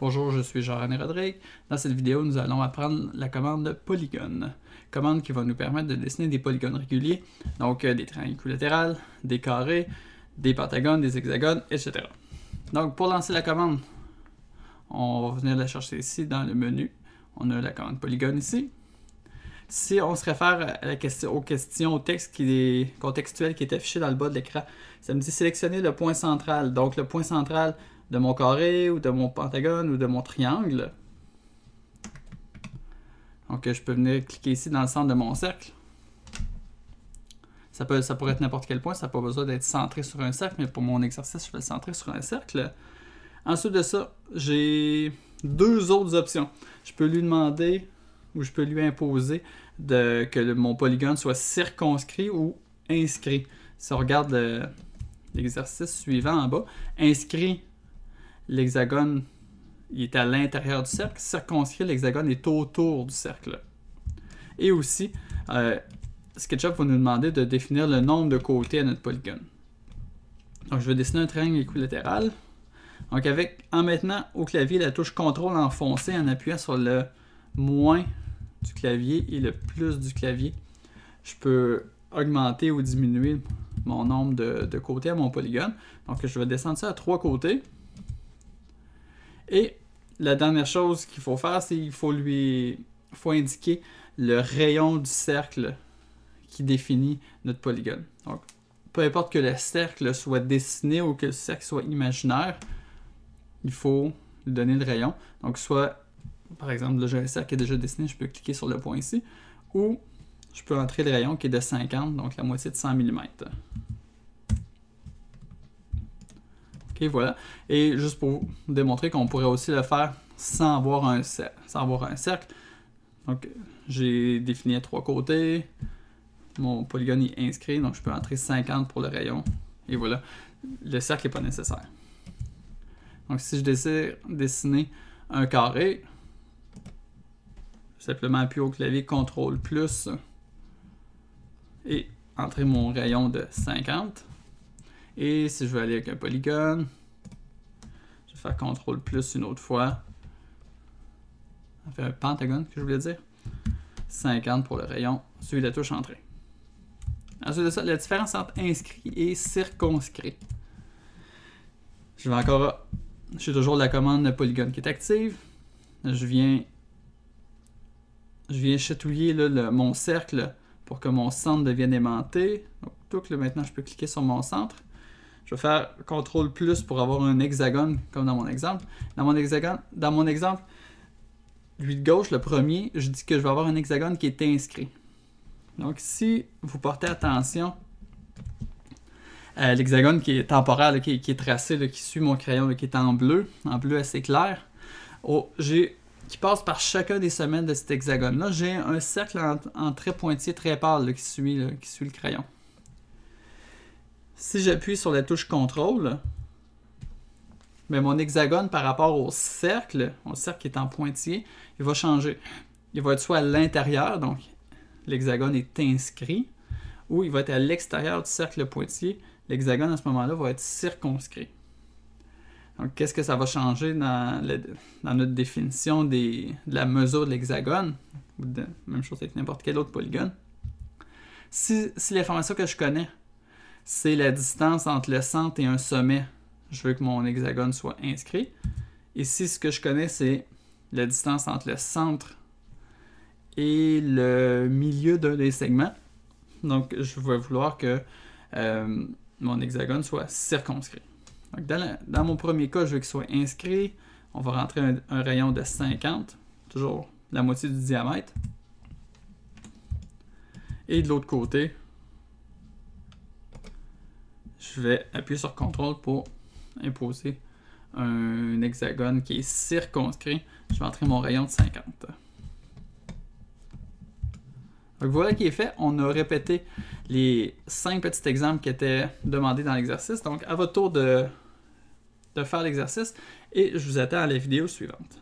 Bonjour, je suis Jean-René Rodrigue. Dans cette vidéo, nous allons apprendre la commande polygone. Commande qui va nous permettre de dessiner des polygones réguliers, donc des triangles équilatérales, des carrés, des pentagones, des hexagones, etc. Donc pour lancer la commande, on va venir la chercher ici dans le menu. On a la commande polygone ici. Si on se réfère à au texte contextuel qui est affiché dans le bas de l'écran, ça me dit sélectionner le point central. Donc le point central de mon carré, ou de mon pentagone, ou de mon triangle. Donc je peux venir cliquer ici dans le centre de mon cercle. Ça pourrait être n'importe quel point, ça n'a pas besoin d'être centré sur un cercle, mais pour mon exercice, je vais le centrer sur un cercle. Ensuite de ça, j'ai deux autres options. Je peux lui demander, ou je peux lui imposer que mon polygone soit circonscrit ou inscrit. Si on regarde l'exercice suivant en bas, inscrit, l'hexagone est à l'intérieur du cercle, circonscrit, l'hexagone est autour du cercle. Et aussi, SketchUp va nous demander de définir le nombre de côtés à notre polygone. Donc je vais dessiner un triangle équilatéral. Donc en maintenant au clavier la touche CTRL enfoncée en appuyant sur le moins du clavier et le plus du clavier, je peux augmenter ou diminuer mon nombre de côtés à mon polygone. Donc je vais descendre ça à 3 côtés. Et la dernière chose qu'il faut faire, c'est qu'il faut indiquer le rayon du cercle qui définit notre polygone. Donc, peu importe que le cercle soit dessiné ou que le cercle soit imaginaire, il faut lui donner le rayon. Donc, soit, par exemple, là j'ai un cercle qui est déjà dessiné, je peux cliquer sur le point ici, ou je peux entrer le rayon qui est de 50, donc la moitié de 100 mm. Ok, voilà. Et juste pour vous démontrer qu'on pourrait aussi le faire sans avoir un cercle. Donc, j'ai défini à 3 côtés. Mon polygone est inscrit, donc je peux entrer 50 pour le rayon. Et voilà, le cercle n'est pas nécessaire. Donc si je désire dessiner un carré, simplement appuyer au clavier CTRL plus et entrer mon rayon de 50. Et si je veux aller avec un polygone, je vais faire CTRL plus une autre fois. Enfin un pentagone que je voulais dire. 50 pour le rayon, suivi de la touche entrée. Ensuite de ça, la différence entre inscrit et circonscrit. J'ai toujours la commande polygone qui est active. Je viens chatouiller là, mon cercle pour que mon centre devienne aimanté. Donc maintenant je peux cliquer sur mon centre. Je vais faire CTRL plus pour avoir un hexagone comme dans mon exemple. Dans mon exemple, lui de gauche, le premier, je dis que je vais avoir un hexagone qui est inscrit. Donc si vous portez attention à l'hexagone qui est temporaire, qui est tracé, là, qui suit mon crayon, là, qui est en bleu assez clair, qui passe par chacun des semelles de cet hexagone-là, j'ai un cercle en trait pointillé très pâle là, qui suit le crayon. Si j'appuie sur la touche CTRL, mais mon hexagone par rapport au cercle qui est en pointillé, il va changer. Il va être soit à l'intérieur, donc l'hexagone est inscrit, ou il va être à l'extérieur du cercle pointillé. L'hexagone à ce moment-là va être circonscrit. Donc qu'est-ce que ça va changer dans notre définition de la mesure de l'hexagone, ou même chose avec n'importe quel autre polygone. Si l'information que je connais, c'est la distance entre le centre et un sommet, je veux que mon hexagone soit inscrit. Et si ce que je connais, c'est la distance entre le centre et le milieu d'un des segments, donc je vais vouloir que mon hexagone soit circonscrit. Donc dans mon premier cas, je veux qu'il soit inscrit. On va rentrer un rayon de 50, toujours la moitié du diamètre. Et de l'autre côté, je vais appuyer sur CTRL pour imposer un hexagone qui est circonscrit. Je vais entrer mon rayon de 50. Donc voilà qui est fait. On a répété les 5 petits exemples qui étaient demandés dans l'exercice. Donc à votre tour de faire l'exercice et je vous attends à la vidéo suivante.